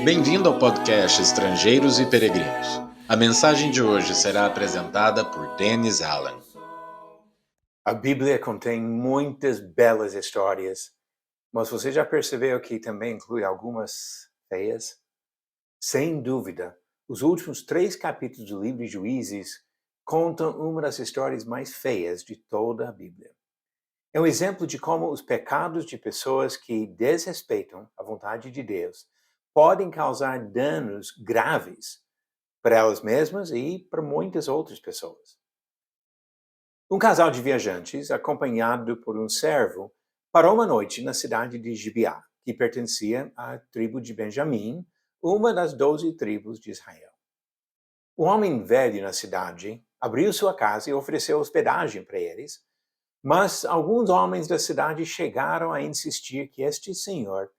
Bem-vindo ao podcast Estrangeiros e Peregrinos. A mensagem de hoje será apresentada por Dennis Allen. A Bíblia contém muitas belas histórias, mas você já percebeu que também inclui algumas feias? Sem dúvida, os últimos 3 capítulos do livro de Juízes contam uma das histórias mais feias de toda a Bíblia. É um exemplo de como os pecados de pessoas que desrespeitam a vontade de Deus podem causar danos graves para elas mesmas e para muitas outras pessoas. Um casal de viajantes, acompanhado por um servo, parou uma noite na cidade de Gibeá, que pertencia à tribo de Benjamim, uma das 12 tribos de Israel. Um homem velho na cidade abriu sua casa e ofereceu hospedagem para eles, mas alguns homens da cidade chegaram a insistir que este senhor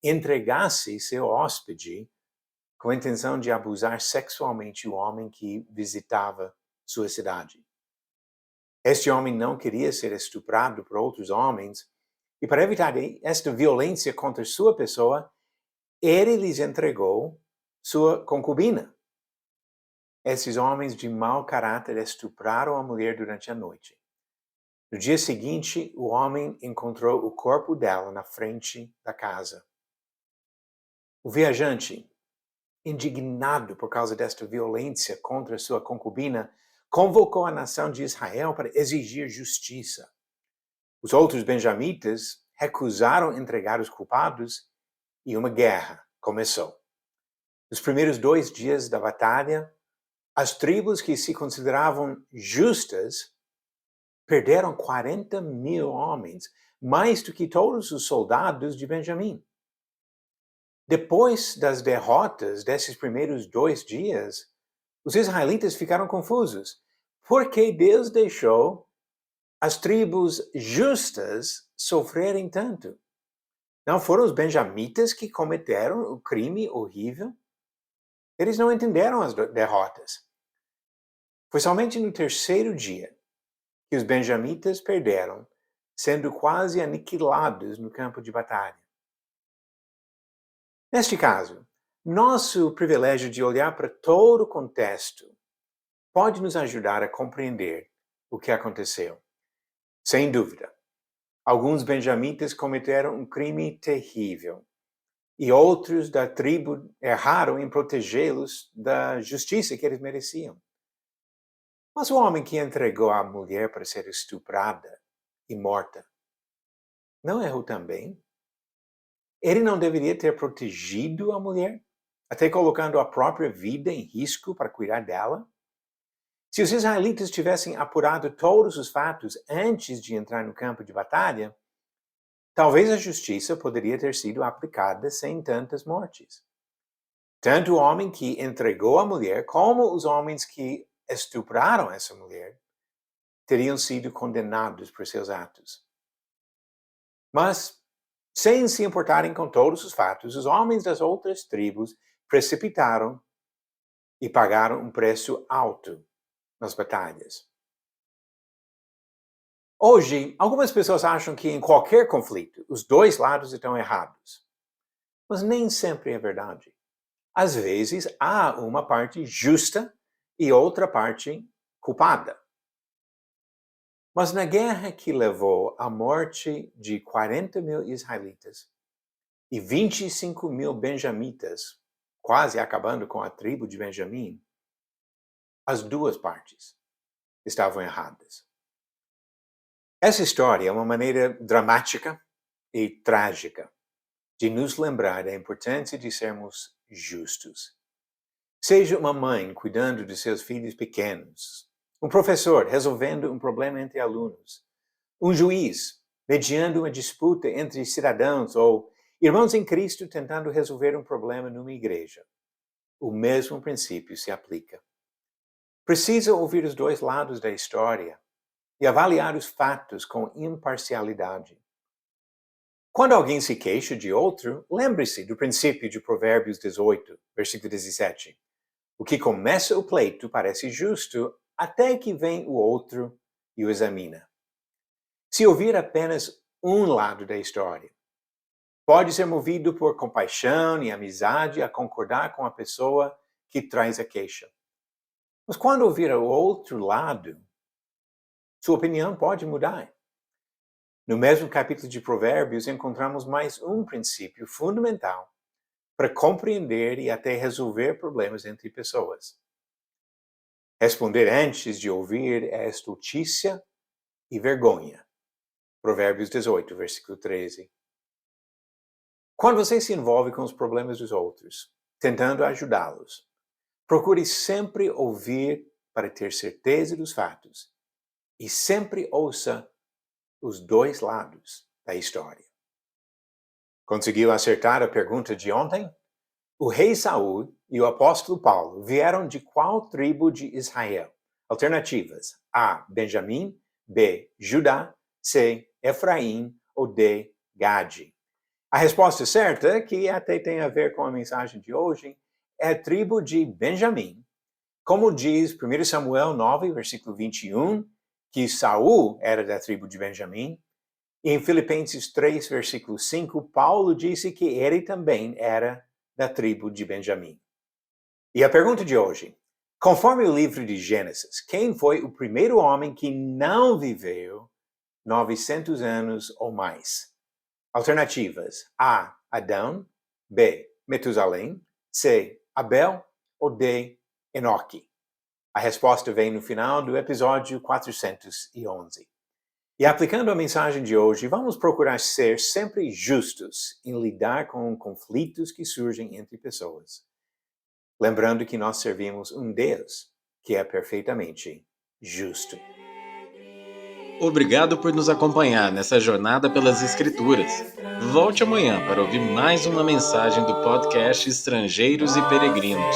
entregasse seu hóspede com a intenção de abusar sexualmente o homem que visitava sua cidade. Este homem não queria ser estuprado por outros homens, e para evitar esta violência contra sua pessoa, ele lhes entregou sua concubina. Esses homens de mau caráter estupraram a mulher durante a noite. No dia seguinte, o homem encontrou o corpo dela na frente da casa. O viajante, indignado por causa desta violência contra sua concubina, convocou a nação de Israel para exigir justiça. Os outros benjamitas recusaram entregar os culpados e uma guerra começou. Nos primeiros 2 dias da batalha, as tribos que se consideravam justas perderam 40.000 homens, mais do que todos os soldados de Benjamim. Depois das derrotas desses primeiros 2 dias, os israelitas ficaram confusos, porque Deus deixou as tribos justas sofrerem tanto. Não foram os benjamitas que cometeram o crime horrível? Eles não entenderam as derrotas. Foi somente no 3º dia que os benjamitas perderam, sendo quase aniquilados no campo de batalha. Neste caso, nosso privilégio de olhar para todo o contexto pode nos ajudar a compreender o que aconteceu. Sem dúvida, alguns benjamitas cometeram um crime terrível e outros da tribo erraram em protegê-los da justiça que eles mereciam. Mas o homem que entregou a mulher para ser estuprada e morta não errou também? Ele não deveria ter protegido a mulher, até colocando a própria vida em risco para cuidar dela? Se os israelitas tivessem apurado todos os fatos antes de entrar no campo de batalha, talvez a justiça poderia ter sido aplicada sem tantas mortes. Tanto o homem que entregou a mulher, como os homens que estupraram essa mulher, teriam sido condenados por seus atos. Mas, sem se importarem com todos os fatos, os homens das outras tribos precipitaram e pagaram um preço alto nas batalhas. Hoje, algumas pessoas acham que em qualquer conflito, os 2 lados estão errados. Mas nem sempre é verdade. Às vezes, há uma parte justa e outra parte culpada. Mas na guerra que levou à morte de 40.000 israelitas e 25.000 benjamitas, quase acabando com a tribo de Benjamim, as 2 partes estavam erradas. Essa história é uma maneira dramática e trágica de nos lembrar da importância de sermos justos. Seja uma mãe cuidando de seus filhos pequenos, um professor resolvendo um problema entre alunos, um juiz mediando uma disputa entre cidadãos ou irmãos em Cristo tentando resolver um problema numa igreja. O mesmo princípio se aplica. Precisa ouvir os 2 lados da história e avaliar os fatos com imparcialidade. Quando alguém se queixa de outro, lembre-se do princípio de Provérbios 18, versículo 17. O que começa o pleito parece justo, até que vem o outro e o examina. Se ouvir apenas um lado da história, Pode ser movido por compaixão e amizade a concordar com a pessoa que traz a queixa. Mas quando ouvir o outro lado, sua opinião pode mudar. No mesmo capítulo de Provérbios, encontramos mais um princípio fundamental para compreender e até resolver problemas entre pessoas. Responder antes de ouvir é estultícia e vergonha. Provérbios 18, versículo 13. Quando você se envolve com os problemas dos outros, tentando ajudá-los, procure sempre ouvir para ter certeza dos fatos e sempre ouça os dois lados da história. Conseguiu acertar a pergunta de ontem? O rei Saul e o apóstolo Paulo vieram de qual tribo de Israel? Alternativas: A. Benjamim, B. Judá, C. Efraim ou D. Gade. A resposta certa, que até tem a ver com a mensagem de hoje, é a tribo de Benjamim. Como diz 1 Samuel 9, versículo 21, que Saul era da tribo de Benjamim, e em Filipenses 3, versículo 5, Paulo disse que ele também era da tribo de Benjamim. E a pergunta de hoje: conforme o livro de Gênesis, quem foi o primeiro homem que não viveu 900 anos ou mais? Alternativas: A. Adão, B. Metusalém, C. Abel ou D. Enoque. A resposta vem no final do episódio 411. E aplicando a mensagem de hoje, vamos procurar ser sempre justos em lidar com conflitos que surgem entre pessoas. Lembrando que nós servimos um Deus que é perfeitamente justo. Obrigado por nos acompanhar nessa jornada pelas Escrituras. Volte amanhã para ouvir mais uma mensagem do podcast Estrangeiros e Peregrinos.